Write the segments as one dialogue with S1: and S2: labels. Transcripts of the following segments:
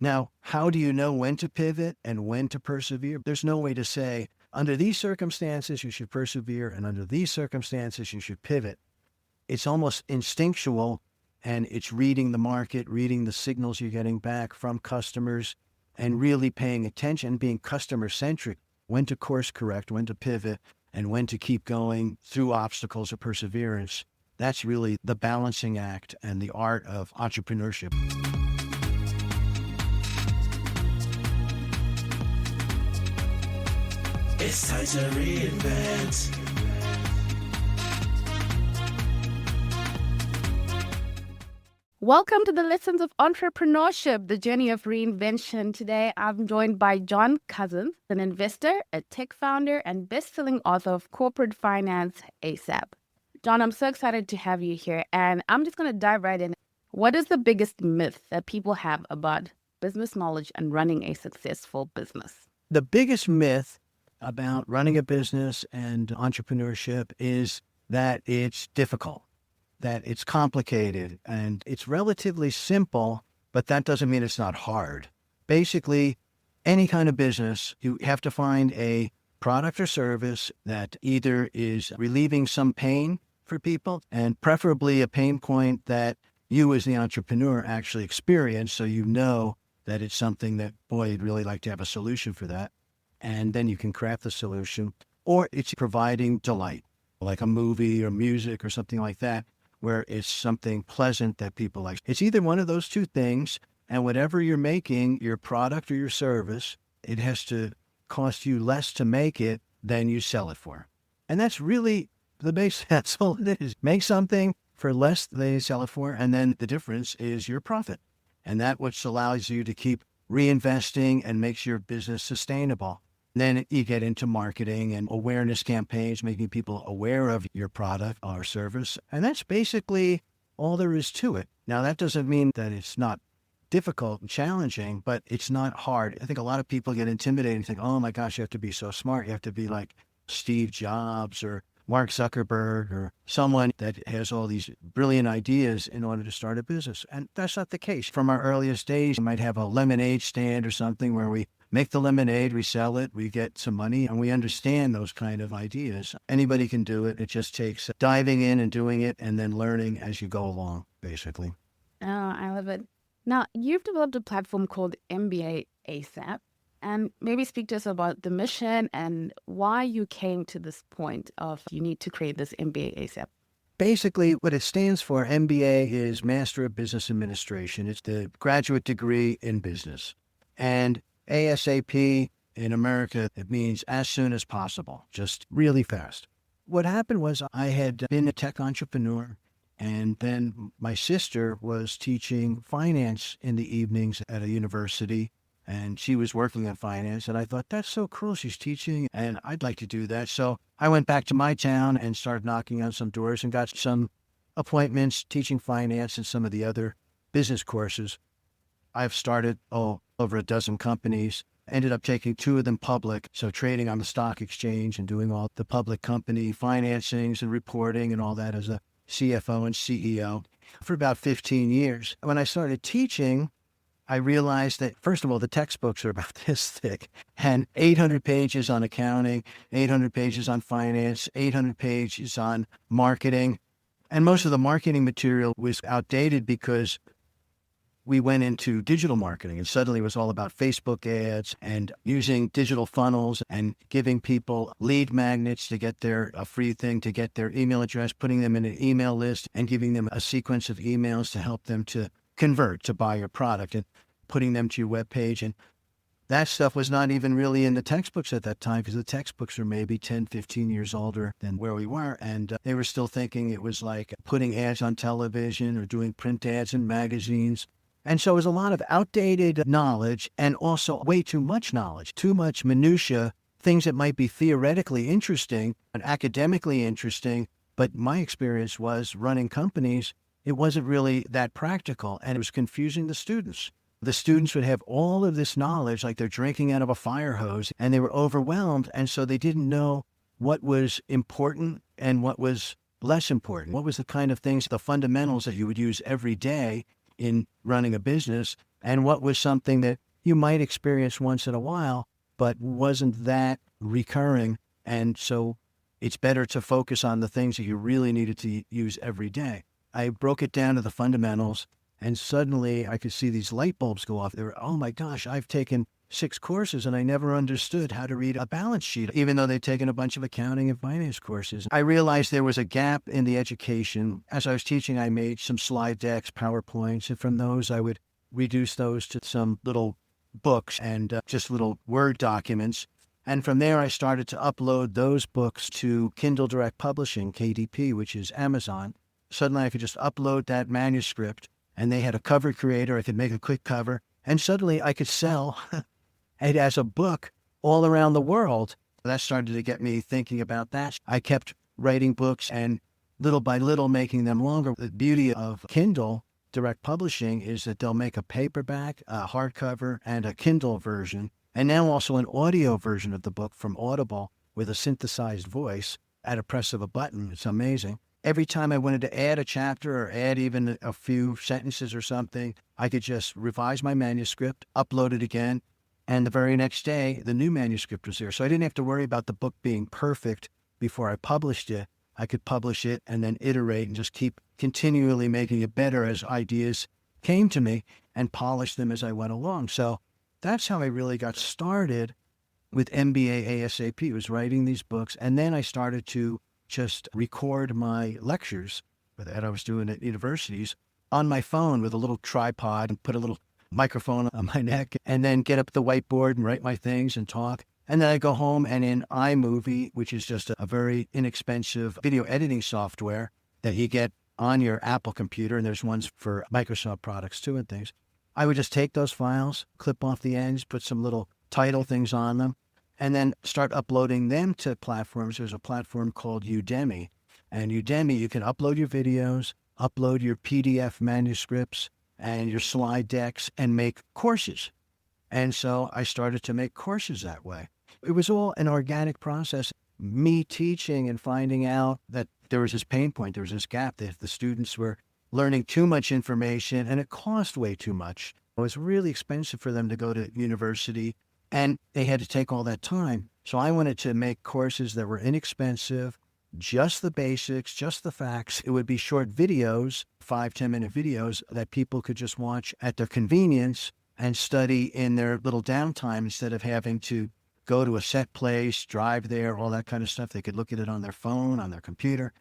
S1: Now, how do you know when to pivot and when to persevere? There's no way to say, under these circumstances, you should persevere, and under these circumstances, you should pivot. It's almost instinctual, and it's reading the market, reading the signals you're getting back from customers, and really paying attention, being customer-centric, when to course correct, when to pivot, and when to keep going through obstacles of perseverance. That's really the balancing act and the art of entrepreneurship.
S2: It's time to reinvent.
S3: Welcome to the Lessons of Entrepreneurship, the journey of reinvention. Today, I'm joined by John Cousins, an investor, a tech founder, and best-selling author of Corporate Finance ASAP. John, I'm so excited to have you here, and I'm just going to dive right in. What is the biggest myth that people have about business knowledge and running a successful business?
S1: The biggest myth about running a business and entrepreneurship is that it's difficult, that it's complicated, and it's relatively simple, but that doesn't mean it's not hard. Basically, any kind of business, you have to find a product or service that either is relieving some pain for people, and preferably a pain point that you as the entrepreneur actually experience, so you know that it's something that, boy, you'd really like to have a solution for that. And then you can craft the solution. Or it's providing delight, like a movie or music or something like that, where it's something pleasant that people like. It's either one of those two things, and whatever you're making, your product or your service, it has to cost you less to make it than you sell it for. And that's really the base. That's all it is. Make something for less than you sell it for, and then the difference is your profit. And that which allows you to keep reinvesting and makes your business sustainable. Then you get into marketing and awareness campaigns, making people aware of your product or service. And that's basically all there is to it. Now, that doesn't mean that it's not difficult and challenging, but it's not hard. I think a lot of people get intimidated and think, oh my gosh, you have to be so smart. You have to be like Steve Jobs or Mark Zuckerberg or someone that has all these brilliant ideas in order to start a business. And that's not the case. From our earliest days, you might have a lemonade stand or something where we make the lemonade, we sell it, we get some money, and we understand those kind of ideas. Anybody can do it. It just takes diving in and doing it and then learning as you go along, basically.
S3: Oh, I love it. Now, you've developed a platform called MBA ASAP, and maybe speak to us about the mission and why you came to this point of you need to create this MBA ASAP.
S1: Basically, what it stands for, MBA, is Master of Business Administration. It's the graduate degree in business. And ASAP in America, it means as soon as possible, just really fast. What happened was I had been a tech entrepreneur, and then my sister was teaching finance in the evenings at a university, and she was working in finance, and I thought, that's so cool, she's teaching, and I'd like to do that. So I went back to my town and started knocking on some doors and got some appointments teaching finance and some of the other business courses. I've started over a dozen companies, ended up taking 2 of them public, so trading on the stock exchange and doing all the public company financings and reporting and all that as a CFO and CEO for about 15 years. When I started teaching, I realized that, first of all, the textbooks are about this thick, and 800 pages on accounting, 800 pages on finance, 800 pages on marketing. And most of the marketing material was outdated because we went into digital marketing, and suddenly it was all about Facebook ads and using digital funnels and giving people lead magnets to get a free thing to get their email address, putting them in an email list and giving them a sequence of emails to help them to convert to buy your product and putting them to your webpage. And that stuff was not even really in the textbooks at that time, because the textbooks are maybe 10, 15 years older than where we were. And they were still thinking it was like putting ads on television or doing print ads in magazines. And so it was a lot of outdated knowledge and also way too much knowledge, too much minutia, things that might be theoretically interesting and academically interesting. But my experience was running companies, it wasn't really that practical, and it was confusing the students. The students would have all of this knowledge like they're drinking out of a fire hose, and they were overwhelmed. And so they didn't know what was important and what was less important. What was the kind of things, the fundamentals that you would use every day in running a business, and what was something that you might experience once in a while, but wasn't that recurring. And so it's better to focus on the things that you really needed to use every day. I broke it down to the fundamentals, and suddenly I could see these light bulbs go off. They were, oh my gosh, I've taken 6 courses and I never understood how to read a balance sheet, even though they'd taken a bunch of accounting and finance courses. I realized there was a gap in the education. As I was teaching, I made some slide decks, PowerPoints, and from those I would reduce those to some little books and just little Word documents. And from there, I started to upload those books to Kindle Direct Publishing, KDP, which is Amazon. Suddenly I could just upload that manuscript, and they had a cover creator. I could make a quick cover, and suddenly I could sell it as a book all around the world. That started to get me thinking about that. I kept writing books and little by little making them longer. The beauty of Kindle Direct Publishing is that they'll make a paperback, a hardcover, and a Kindle version, and now also an audio version of the book from Audible with a synthesized voice at a press of a button. It's amazing. Every time I wanted to add a chapter or add even a few sentences or something, I could just revise my manuscript, upload it again, and the very next day, the new manuscript was there. So I didn't have to worry about the book being perfect before I published it. I could publish it and then iterate and just keep continually making it better as ideas came to me and polish them as I went along. So that's how I really got started with MBA ASAP. It was writing these books. And then I started to just record my lectures that I was doing at universities on my phone with a little tripod and put a little microphone on my neck and then get up the whiteboard and write my things and talk. And then I go home and in iMovie, which is just a very inexpensive video editing software that you get on your Apple computer, and there's ones for Microsoft products too and things, I would just take those files, clip off the ends, put some little title things on them, and then start uploading them to platforms. There's a platform called Udemy. And Udemy, you can upload your videos, upload your PDF manuscripts and your slide decks and make courses. And so I started to make courses that way. It was all an organic process. Me teaching and finding out that there was this pain point, there was this gap, that the students were learning too much information and it cost way too much. It was really expensive for them to go to university and they had to take all that time. So I wanted to make courses that were inexpensive, just the basics, just the facts. It would be short videos, 5-10-minute videos that people could just watch at their convenience and study in their little downtime instead of having to go to a set place, drive there, all that kind of stuff. They could look at it on their phone, on their computer.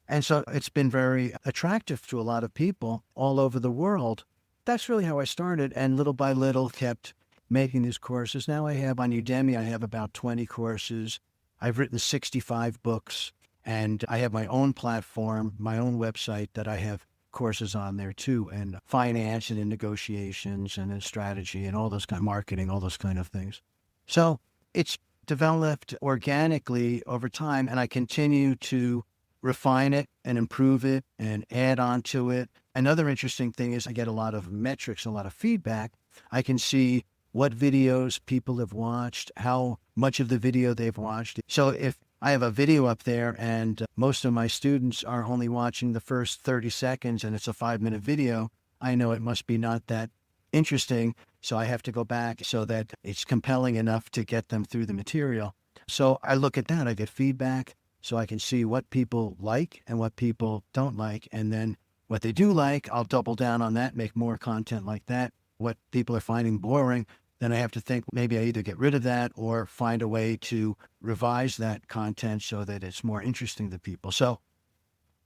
S1: And so it's been very attractive to a lot of people all over the world. That's really how I started, and little by little kept making these courses. Now I have on Udemy, I have about 20 courses. I've written 65 books, and I have my own platform, my own website that I have courses on there too, and finance and in negotiations and in strategy and all those kind of marketing, all those kind of things. So it's developed organically over time, and I continue to refine it and improve it and add on to it. Another interesting thing is I get a lot of metrics, a lot of feedback. I can see what videos people have watched, how much of the video they've watched. So if I have a video up there and most of my students are only watching the first 30 seconds and it's a 5-minute video, I know it must be not that interesting. So I have to go back so that it's compelling enough to get them through the material. So I look at that, I get feedback so I can see what people like and what people don't like. And then what they do like, I'll double down on that, make more content like that. What people are finding boring, then I have to think maybe I either get rid of that or find a way to revise that content so that it's more interesting to people. So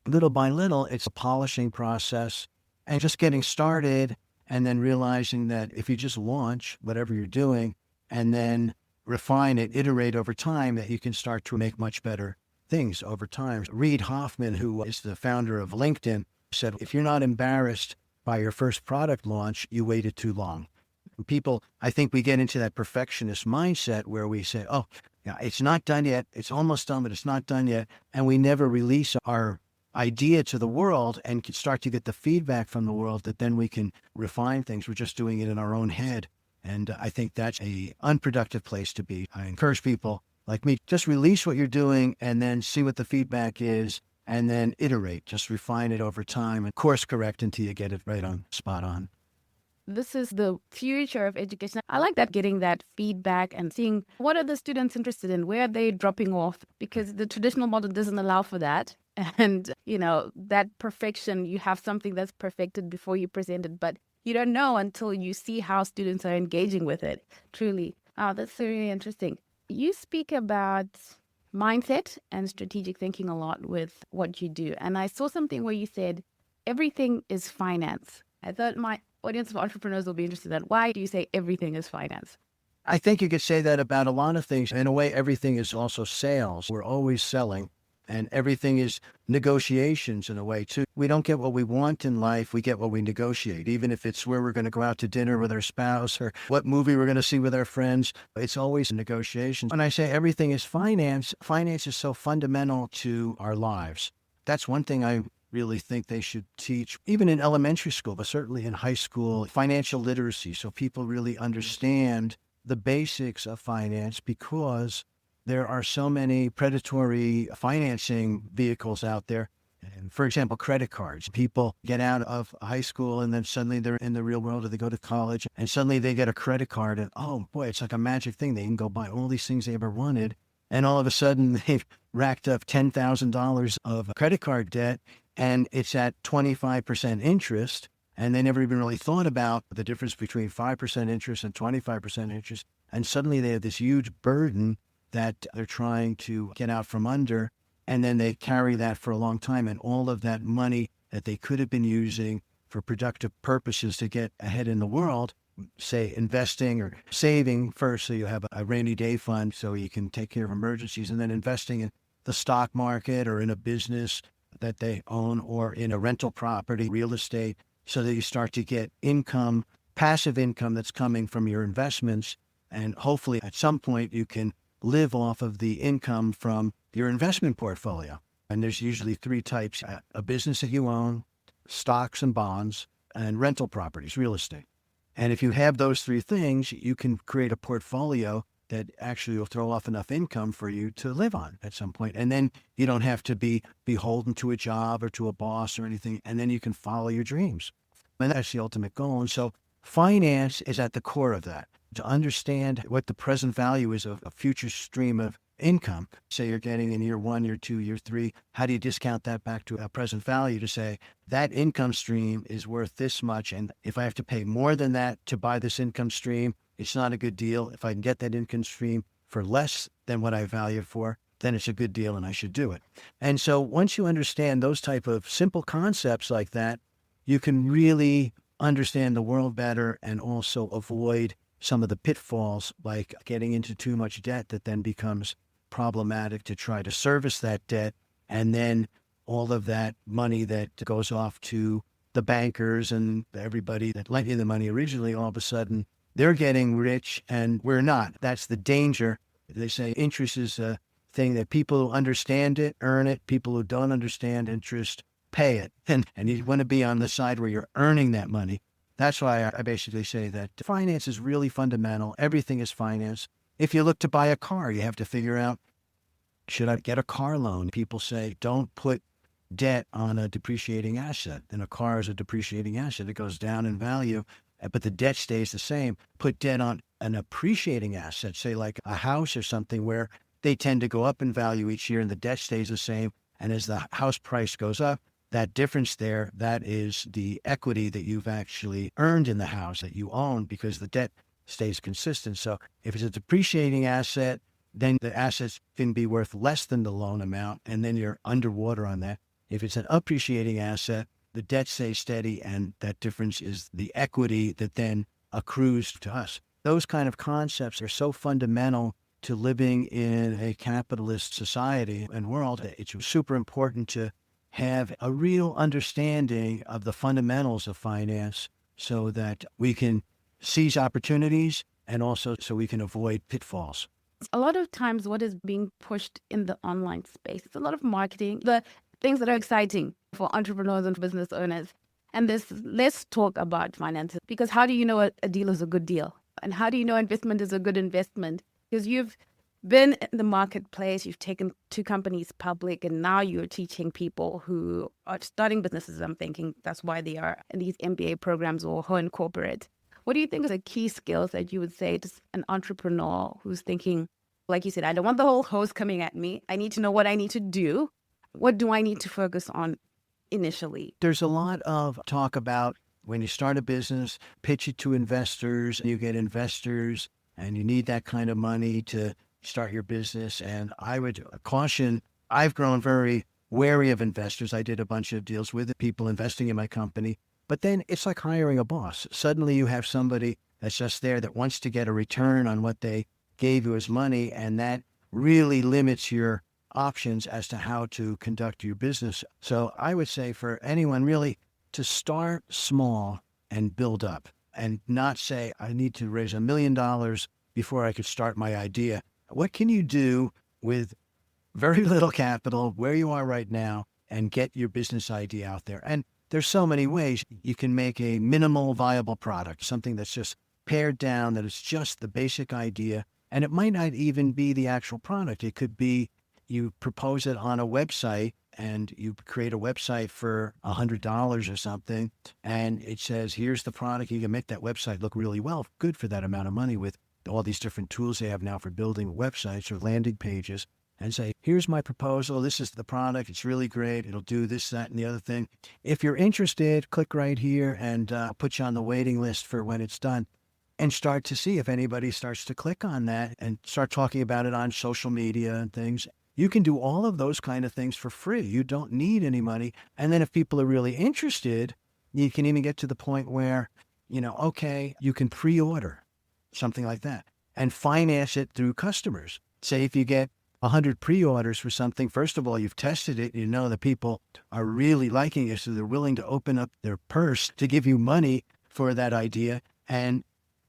S1: little by little, it's a polishing process and just getting started and then realizing that if you just launch whatever you're doing and then refine it, iterate over time, that you can start to make much better things over time. Reid Hoffman, who is the founder of LinkedIn, said, if you're not embarrassed by your first product launch, you waited too long. People, I think we get into that perfectionist mindset where we say, oh, yeah, it's not done yet. It's almost done, but it's not done yet. And we never release our idea to the world and can start to get the feedback from the world that then we can refine things. We're just doing it in our own head. And I think that's a unproductive place to be. I encourage people like me, just release what you're doing and then see what the feedback is and then iterate, just refine it over time and course correct until you get it right on, spot on.
S3: this is the future of education. I like that, getting that feedback and seeing what are the students interested in, where are they dropping off, because the traditional model doesn't allow for that. And, that perfection, you have something that's perfected before you present it, but you don't know until you see how students are engaging with it, truly. Oh, that's really interesting. You speak about mindset and strategic thinking a lot with what you do. And I saw something where you said everything is finance. I thought my audience of entrepreneurs will be interested in that. Why do you say everything is finance?
S1: I think you could say that about a lot of things. In a way, everything is also sales. We're always selling, and everything is negotiations in a way, too. We don't get what we want in life. We get what we negotiate, even if it's where we're going to go out to dinner with our spouse or what movie we're going to see with our friends. It's always negotiations. When I say everything is finance, finance is so fundamental to our lives. That's one thing I really think they should teach, even in elementary school, but certainly in high school, financial literacy, so people really understand the basics of finance, because there are so many predatory financing vehicles out there. And for example, credit cards. People get out of high school and then suddenly they're in the real world, or they go to college and suddenly they get a credit card, and oh boy, it's like a magic thing. They can go buy all these things they ever wanted. And all of a sudden they've racked up $10,000 of credit card debt, and it's at 25% interest. And they never even really thought about the difference between 5% interest and 25% interest. And suddenly they have this huge burden that they're trying to get out from under. And then they carry that for a long time. And all of that money that they could have been using for productive purposes to get ahead in the world, say investing or saving first, so you have a rainy day fund so you can take care of emergencies, and then investing in the stock market or in a business that they own, or in a rental property, real estate, so that you start to get income, passive income that's coming from your investments. And hopefully at some point you can live off of the income from your investment portfolio. And there's usually three types: a business that you own, stocks and bonds, and rental properties, real estate. And if you have those three things, you can create a portfolio that actually will throw off enough income for you to live on at some point. And then you don't have to be beholden to a job or to a boss or anything. And then you can follow your dreams. And that's the ultimate goal. And so finance is at the core of that. To understand what the present value is of a future stream of income. Say you're getting in year 1, year 2, year 3, how do you discount that back to a present value to say that income stream is worth this much? And if I have to pay more than that to buy this income stream, it's not a good deal. If I can get that income stream for less than what I value it for, then it's a good deal and I should do it. And so once you understand those type of simple concepts like that, you can really understand the world better and also avoid some of the pitfalls, like getting into too much debt that then becomes problematic to try to service that debt. And then all of that money that goes off to the bankers and everybody that lent you the money originally, all of a sudden they're getting rich and we're not. That's the danger. They say interest is a thing that people who understand it earn it. People who don't understand interest pay it. And you want to be on the side where you're earning that money. That's why I basically say that finance is really fundamental. Everything is finance. If you look to buy a car, you have to figure out, should I get a car loan? People say, don't put debt on a depreciating asset. And a car is a depreciating asset. It goes down in value, but the debt stays the same. Put debt on an appreciating asset, say like a house or something, where they tend to go up in value each year and the debt stays the same. And as the house price goes up, that difference there, that is the equity that you've actually earned in the house that you own, because the debt stays consistent. So if it's a depreciating asset, then the assets can be worth less than the loan amount, and then you're underwater on that. If it's an appreciating asset, the debt stays steady, and that difference is the equity that then accrues to us. Those kind of concepts are so fundamental to living in a capitalist society and world. It's super important to have a real understanding of the fundamentals of finance so that we can seize opportunities and also so we can avoid pitfalls.
S3: A lot of times what is being pushed in the online space, it's a lot of marketing, the things that are exciting for entrepreneurs and business owners. And there's less talk about finances, because how do you know a deal is a good deal? And how do you know investment is a good investment? Because you've been in the marketplace, you've taken 2 companies public, and now you're teaching people who are starting businesses. I'm thinking that's why they are in these MBA programs or who are in corporate. What do you think are the key skills that you would say to an entrepreneur who's thinking, like you said, I don't want the whole host coming at me. I need to know what I need to do. What do I need to focus on initially?
S1: There's a lot of talk about when you start a business, pitch it to investors, you get investors, and you need that kind of money to start your business. And I would caution, I've grown very wary of investors. I did a bunch of deals with people investing in my company, but then it's like hiring a boss. Suddenly you have somebody that's just there that wants to get a return on what they gave you as money, and that really limits your options as to how to conduct your business. So I would say for anyone really to start small and build up, and not say, I need to raise $1 million before I could start my idea. What can you do with very little capital where you are right now and get your business idea out there? And there's so many ways you can make a minimal viable product, something that's just pared down, that is just the basic idea. And it might not even be the actual product. It could be you propose it on a website, and you create a website for $100 or something, and it says, here's the product. You can make that website look really well, good for that amount of money with all these different tools they have now for building websites or landing pages, and say, here's my proposal. This is the product. It's really great. It'll do this, that, and the other thing. If you're interested, click right here, and I'll put you on the waiting list for when it's done. And start to see if anybody starts to click on that and start talking about it on social media and things. You can do all of those kind of things for free. You don't need any money. And then if people are really interested, you can even get to the point where, okay, you can pre-order something like that and finance it through customers. Say if you get 100 pre-orders for something, first of all, you've tested it. You know that people are really liking it, so they're willing to open up their purse to give you money for that idea. And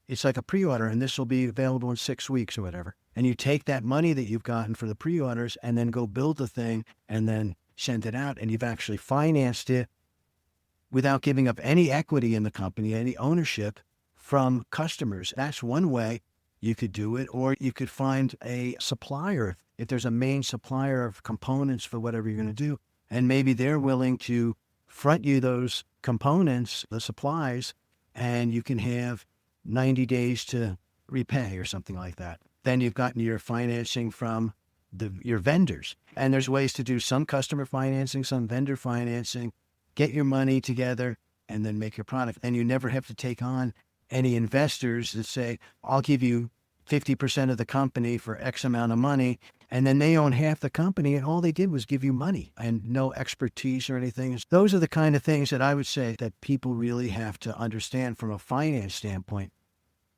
S1: it's like a pre-order, and this will be available in 6 weeks or whatever. And you take that money that you've gotten for the pre-orders and then go build the thing and then send it out. And you've actually financed it without giving up any equity in the company, any ownership from customers. That's one way you could do it. Or you could find a supplier, if there's a main supplier of components for whatever you're going to do, and maybe they're willing to front you those components, the supplies, and you can have 90 days to repay or something like that. Then you've gotten your financing from your vendors. And there's ways to do some customer financing, some vendor financing, get your money together, and then make your product. And you never have to take on any investors that say, I'll give you 50% of the company for X amount of money. And then they own half the company, and all they did was give you money and no expertise or anything. Those are the kind of things that I would say that people really have to understand from a finance standpoint.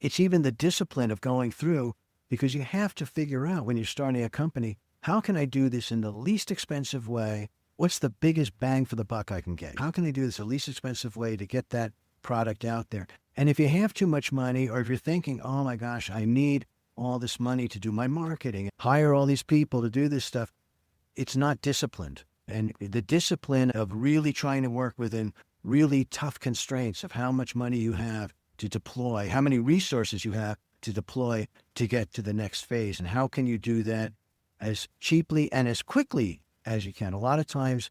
S1: It's even the discipline of going through, because you have to figure out when you're starting a company, how can I do this in the least expensive way? What's the biggest bang for the buck I can get? How can I do this the least expensive way to get that product out there? And if you have too much money, or if you're thinking, oh my gosh, I need all this money to do my marketing, hire all these people to do this stuff, it's not disciplined. And the discipline of really trying to work within really tough constraints of how much money you have to deploy, how many resources you have to deploy to get to the next phase, and how can you do that as cheaply and as quickly as you can. A lot of times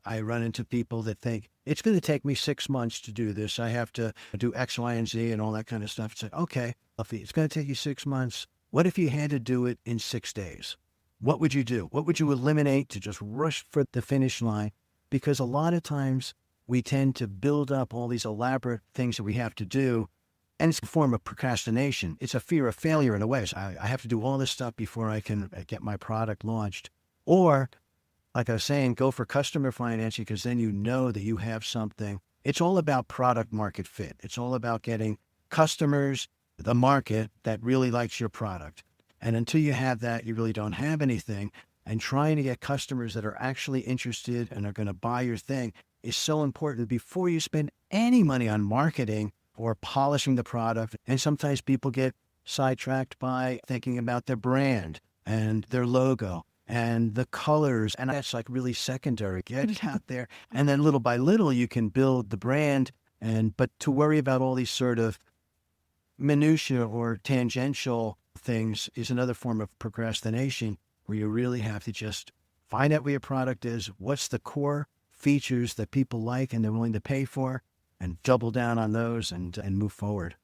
S1: I run into people that think, it's going to take me 6 months to do this. I have to do X, Y, and Z and all that kind of stuff. It's like, okay, if it's going to take you 6 months, what if you had to do it in 6 days? What would you do? What would you eliminate to just rush for the finish line? Because a lot of times we tend to build up all these elaborate things that we have to do, and it's a form of procrastination. It's a fear of failure in a way. So I have to do all this stuff before I can get my product launched. Or, like I was saying, go for customer financing, because then you know that you have something. It's all about product market fit. It's all about getting customers, the market that really likes your product. And until you have that, you really don't have anything. And trying to get customers that are actually interested and are going to buy your thing is so important before you spend any money on marketing or polishing the product. And sometimes people get sidetracked by thinking about their brand and their logo and the colors. And that's like really secondary. Get it out there. And then little by little, you can build the brand. But to worry about all these sort of minutia or tangential things is another form of procrastination, where you really have to just find out what your product is, what's the core features that people like and they're willing to pay for, and double down on those and move forward.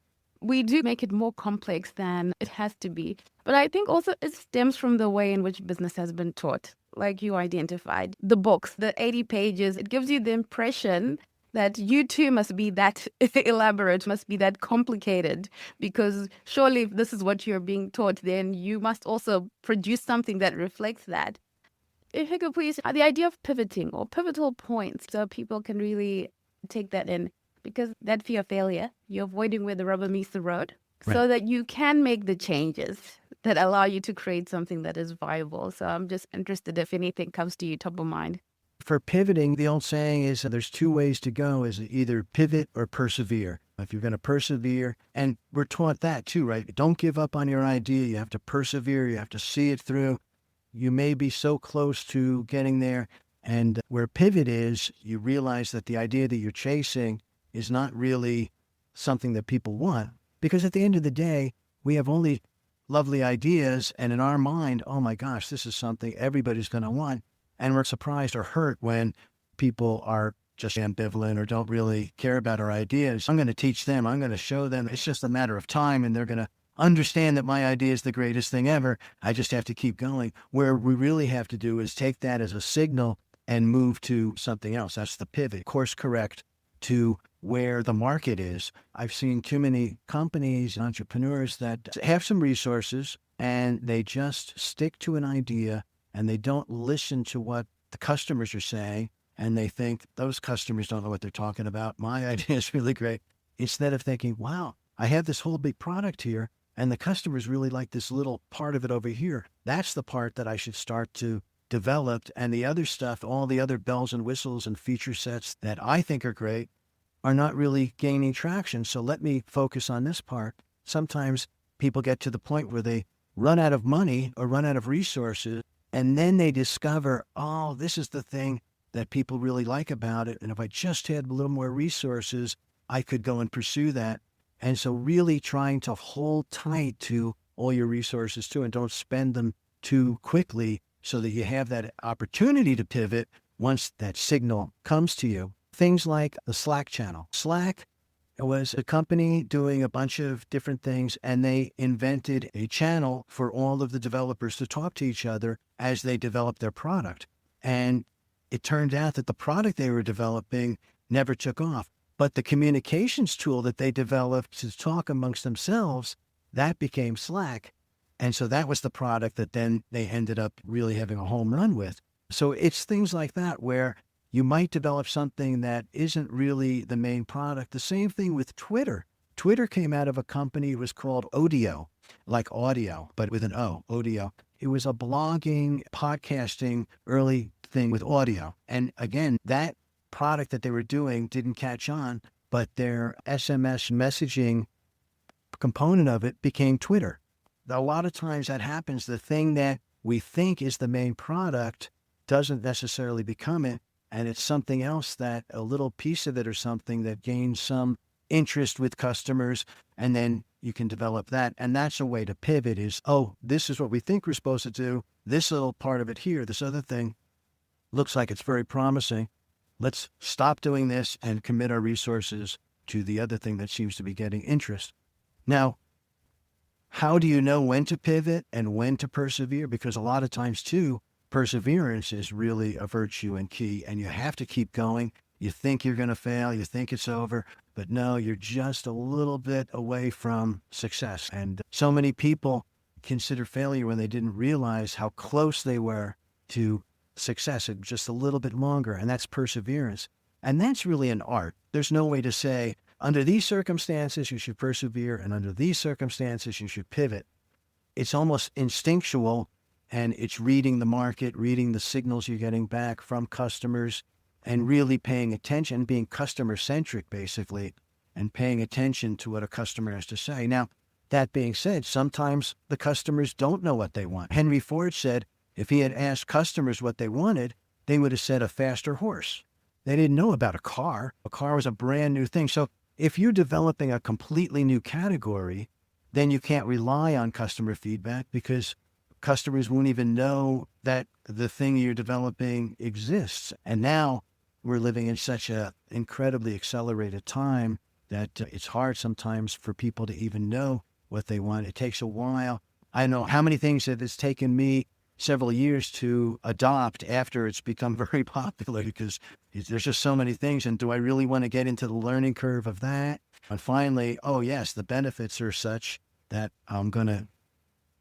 S3: we do make it more complex than it has to be. But I think also it stems from the way in which business has been taught. Like you identified, the books, the 80 pages, it gives you the impression that you too must be that elaborate, must be that complicated, because surely if this is what you're being taught, then you must also produce something that reflects that. If you could please, the idea of pivoting or pivotal points so people can really take that in, because that fear of failure, you're avoiding where the rubber meets the road so that you can make the changes that allow you to create something that is viable. So I'm just interested if anything comes to you top of mind.
S1: For pivoting, the old saying is there's two ways to go, is either pivot or persevere. If you're going to persevere, and we're taught that too, right? Don't give up on your idea. You have to persevere. You have to see it through. You may be so close to getting there. And where pivot is, you realize that the idea that you're chasing is not really something that people want. Because at the end of the day, we have only lovely ideas. And in our mind, oh my gosh, this is something everybody's going to want. And we're surprised or hurt when people are just ambivalent or don't really care about our ideas. I'm going to teach them. I'm going to show them. It's just a matter of time, and they're going to understand that my idea is the greatest thing ever. I just have to keep going. Where we really have to do is take that as a signal and move to something else. That's the pivot. Course correct to where the market is. I've seen too many companies and entrepreneurs that have some resources and they just stick to an idea and they don't listen to what the customers are saying, and they think those customers don't know what they're talking about. My idea is really great. Instead of thinking, wow, I have this whole big product here, and the customers really like this little part of it over here. That's the part that I should start to develop. And the other stuff, all the other bells and whistles and feature sets that I think are great, are not really gaining traction. So let me focus on this part. Sometimes people get to the point where they run out of money or run out of resources, and then they discover, oh, this is the thing that people really like about it. And if I just had a little more resources, I could go and pursue that. And so really trying to hold tight to all your resources too, and don't spend them too quickly so that you have that opportunity to pivot once that signal comes to you. Things like the Slack channel. Slack was a company doing a bunch of different things, and they invented a channel for all of the developers to talk to each other as they developed their product. And it turned out that the product they were developing never took off. But the communications tool that they developed to talk amongst themselves, that became Slack. And so that was the product that then they ended up really having a home run with. So it's things like that where you might develop something that isn't really the main product. The same thing with Twitter. Twitter came out of a company, it was called Odeo, like audio, but with an O, Odeo. It was a blogging, podcasting early thing with audio. And again, that product that they were doing didn't catch on, but their SMS messaging component of it became Twitter. A lot of times that happens. The thing that we think is the main product doesn't necessarily become it. And it's something else, that a little piece of it or something that gains some interest with customers, and then you can develop that. And that's a way to pivot is, oh, this is what we think we're supposed to do. This little part of it here, this other thing looks like it's very promising. Let's stop doing this and commit our resources to the other thing that seems to be getting interest. Now, how do you know when to pivot and when to persevere? Because a lot of times too, perseverance is really a virtue and key, and you have to keep going. You think you're going to fail, you think it's over, but no, you're just a little bit away from success. And so many people consider failure when they didn't realize how close they were to success, just a little bit longer, and that's perseverance. And that's really an art. There's no way to say, under these circumstances, you should persevere, and under these circumstances, you should pivot. It's almost instinctual. And it's reading the market, reading the signals you're getting back from customers, and really paying attention, being customer-centric, basically, and paying attention to what a customer has to say. Now, that being said, sometimes the customers don't know what they want. Henry Ford said if he had asked customers what they wanted, they would have said a faster horse. They didn't know about a car. A car was a brand new thing. So if you're developing a completely new category, then you can't rely on customer feedback, because customers won't even know that the thing you're developing exists. And now we're living in such an incredibly accelerated time that it's hard sometimes for people to even know what they want. It takes a while. I know how many things that it's taken me several years to adopt after it's become very popular, because there's just so many things. And do I really want to get into the learning curve of that? And finally, oh yes, the benefits are such that I'm going to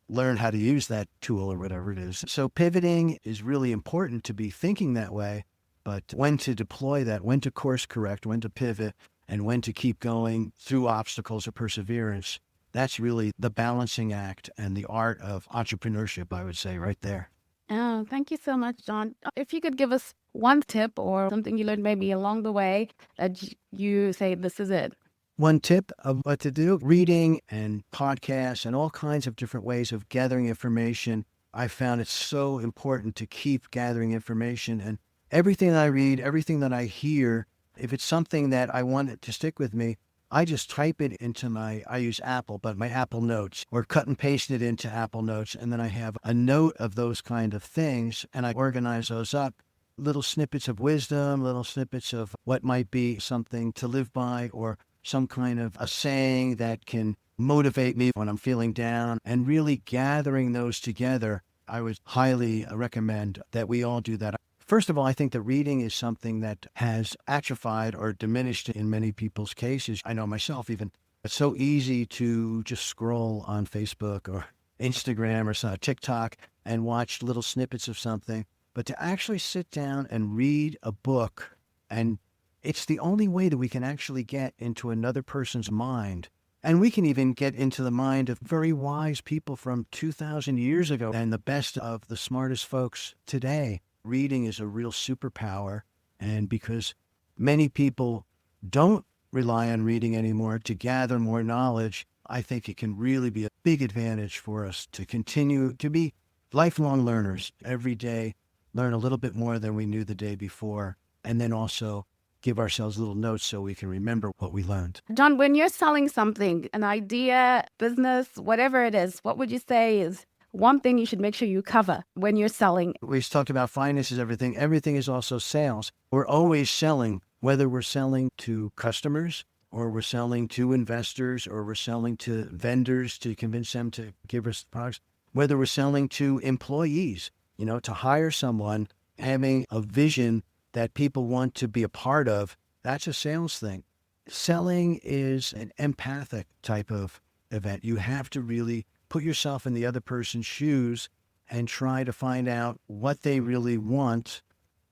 S1: learn how to use that tool or whatever it is. So pivoting is really important, to be thinking that way, but when to deploy that, when to course correct, when to pivot, and when to keep going through obstacles of perseverance, that's really the balancing act and the art of entrepreneurship, I would say, right there.
S3: Oh, thank you so much, John. If you could give us one tip or something you learned maybe along the way that you say, this is it.
S1: One tip of what to do: reading and podcasts and all kinds of different ways of gathering information. I found it so important to keep gathering information, and everything I read, everything that I hear, if it's something that I want it to stick with me, I just type it into I use Apple, but my Apple Notes, or cut and paste it into Apple Notes. And then I have a note of those kind of things, and I organize those up. Little snippets of wisdom, little snippets of what might be something to live by, or some kind of a saying that can motivate me when I'm feeling down, and really gathering those together. I would highly recommend that we all do that. First of all, I think that reading is something that has atrophied or diminished in many people's cases. I know myself even. It's so easy to just scroll on Facebook or Instagram or TikTok and watch little snippets of something. But to actually sit down and read a book, and it's the only way that we can actually get into another person's mind. And we can even get into the mind of very wise people from 2,000 years ago and the best of the smartest folks today. Reading is a real superpower. And because many people don't rely on reading anymore to gather more knowledge, I think it can really be a big advantage for us to continue to be lifelong learners. Every day, learn a little bit more than we knew the day before, and then also give ourselves little notes so we can remember what we learned.
S3: John, when you're selling something, an idea, business, whatever it is, what would you say is one thing you should make sure you cover when you're selling?
S1: We talked about finances, everything. Everything is also sales. We're always selling, whether we're selling to customers, or we're selling to investors, or we're selling to vendors to convince them to give us products, whether we're selling to employees, to hire someone, having a vision that people want to be a part of. That's a sales thing. Selling is an empathic type of event. You have to really put yourself in the other person's shoes and try to find out what they really want,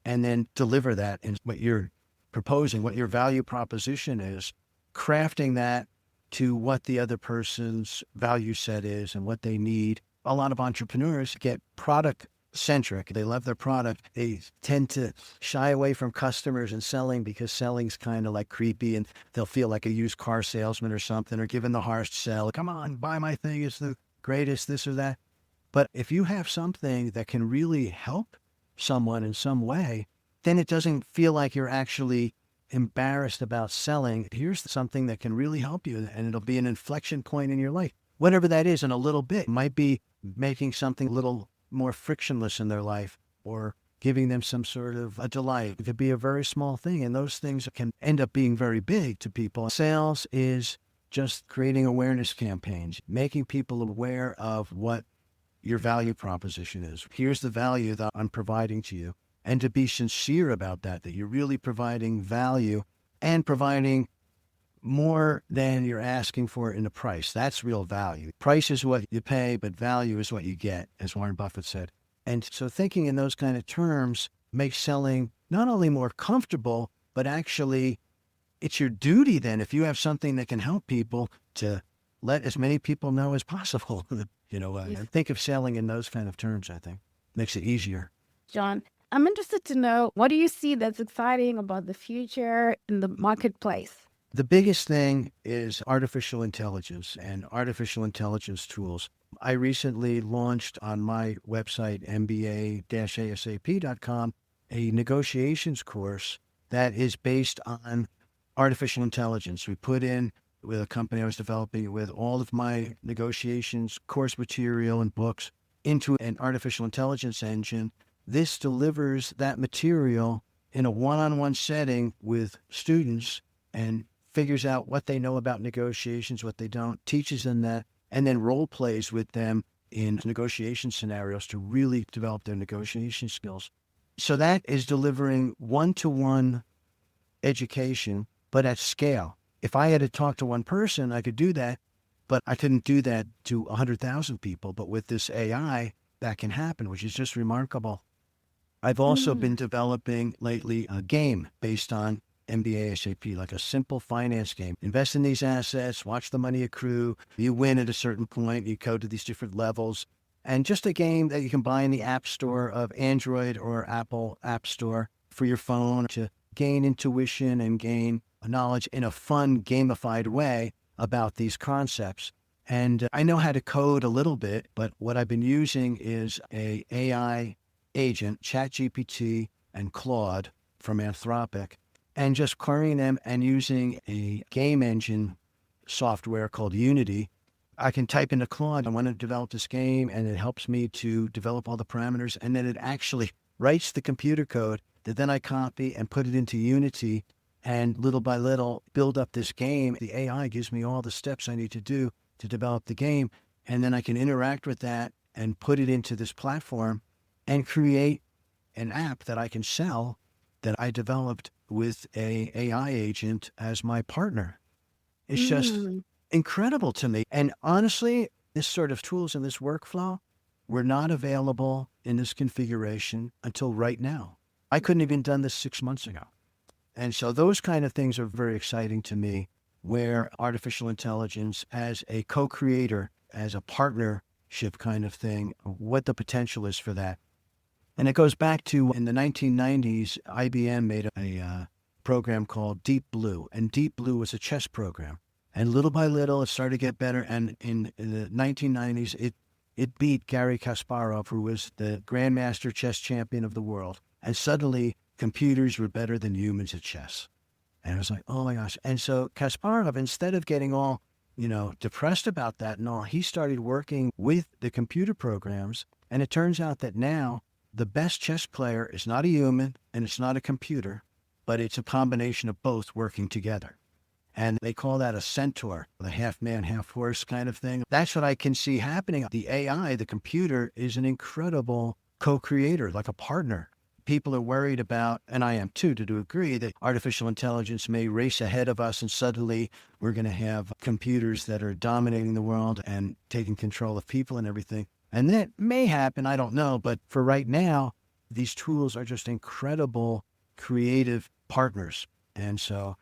S1: and then deliver that in what you're proposing, what your value proposition is, crafting that to what the other person's value set is and what they need. A lot of entrepreneurs get product-centric. They love their product. They tend to shy away from customers and selling, because selling's kind of like creepy, and they'll feel like a used car salesman or something, or given the harsh sell. Come on, buy my thing. It's the greatest, this or that. But if you have something that can really help someone in some way, then it doesn't feel like you're actually embarrassed about selling. Here's something that can really help you, and it'll be an inflection point in your life. Whatever that is, in a little bit, it might be making something a little more frictionless in their life, or giving them some sort of a delight. It could be a very small thing, and those things can end up being very big to people. Sales is just creating awareness campaigns, making people aware of what your value proposition is. Here's the value that I'm providing to you. And to be sincere about that you're really providing value, and providing more than you're asking for in a price. That's real value. Price is what you pay, but value is what you get, as Warren Buffett said. And so thinking in those kind of terms makes selling not only more comfortable, but actually it's your duty then, if you have something that can help people, to let as many people know as possible. Think of selling in those kind of terms, I think. Makes it easier.
S3: John, I'm interested to know, what do you see that's exciting about the future in the marketplace?
S1: The biggest thing is artificial intelligence and artificial intelligence tools. I recently launched on my website, MBA-ASAP.com, a negotiations course that is based on artificial intelligence. We put in, with a company I was developing with, all of my negotiations, course material and books into an artificial intelligence engine. This delivers that material in a one-on-one setting with students, and figures out what they know about negotiations, what they don't, teaches them that, and then role plays with them in negotiation scenarios to really develop their negotiation skills. So that is delivering one-to-one education, but at scale. If I had to talk to one person, I could do that, but I couldn't do that to 100,000 people. But with this AI, that can happen, which is just remarkable. I've also been developing lately a game based on MBA ASAP, like a simple finance game. Invest in these assets, watch the money accrue. You win at a certain point, you go to these different levels. And just a game that you can buy in the App Store of Android or Apple App Store for your phone to gain intuition and gain knowledge in a fun, gamified way about these concepts. And I know how to code a little bit, but what I've been using is a AI agent, ChatGPT and Claude from Anthropic, and just querying them and using a game engine software called Unity. I can type into Claude, I want to develop this game, and it helps me to develop all the parameters, and then it actually writes the computer code that then I copy and put it into Unity, and little by little build up this game. The AI gives me all the steps I need to do to develop the game, and then I can interact with that and put it into this platform and create an app that I can sell that I developed with a AI agent as my partner. It's just incredible to me. And honestly, this sort of tools and this workflow were not available in this configuration until right now. I couldn't have even done this 6 months ago. And so those kind of things are very exciting to me, where artificial intelligence as a co-creator, as a partnership kind of thing, what the potential is for that. And it goes back to in the 1990s, IBM made a program called Deep Blue. And Deep Blue was a chess program. And little by little, it started to get better. And in the 1990s, it beat Garry Kasparov, who was the grandmaster chess champion of the world. And suddenly, computers were better than humans at chess. And I was like, oh my gosh. And so Kasparov, instead of getting all, depressed about that and all, he started working with the computer programs. And it turns out that now the best chess player is not a human and it's not a computer, but it's a combination of both working together. And they call that a centaur, the half man, half horse kind of thing. That's what I can see happening. The AI, the computer, is an incredible co-creator, like a partner. People are worried about, and I am too, to agree, that artificial intelligence may race ahead of us and suddenly we're going to have computers that are dominating the world and taking control of people and everything. And that may happen, I don't know. But for right now, these tools are just incredible creative partners. And so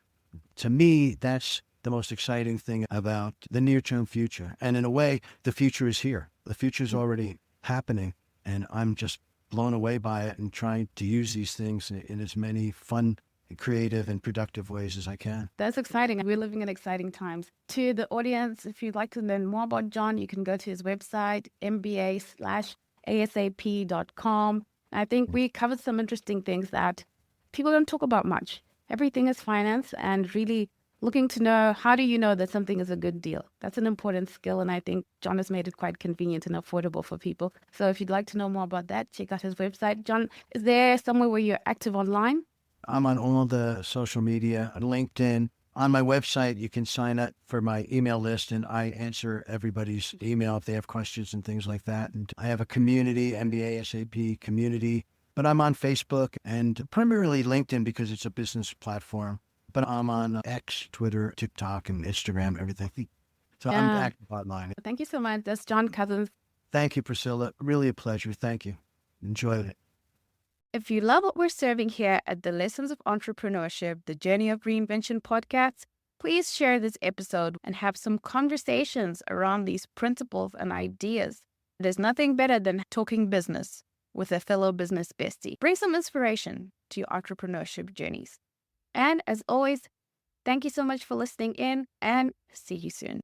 S1: to me, that's the most exciting thing about the near-term future. And in a way, the future is here. The future is already happening. And I'm just blown away by it and trying to use these things in as many fun, creative, and productive ways as I can.
S3: That's exciting. We're living in exciting times. To the audience, if you'd like to learn more about John, you can go to his website, mba/asap.com. I think we covered some interesting things that people don't talk about much. Everything is finance, and really looking to know, how do you know that something is a good deal? That's an important skill, and I think John has made it quite convenient and affordable for people. So if you'd like to know more about that, check out his website. John, is there somewhere where you're active online?
S1: I'm on all the social media, on LinkedIn. On my website, you can sign up for my email list, and I answer everybody's email if they have questions and things like that. And I have a community, MBA ASAP community, but I'm on Facebook and primarily LinkedIn because it's a business platform. But I'm on X, Twitter, TikTok, and Instagram, everything. So I'm active online.
S3: Thank you so much. That's John Cousins.
S1: Thank you, Priscilla. Really a pleasure. Thank you. Enjoyed it.
S3: If you love what we're serving here at the Lessons of Entrepreneurship, the Journey of Reinvention podcast, please share this episode and have some conversations around these principles and ideas. There's nothing better than talking business with a fellow business bestie. Bring some inspiration to your entrepreneurship journeys. And as always, thank you so much for listening in, and see you soon.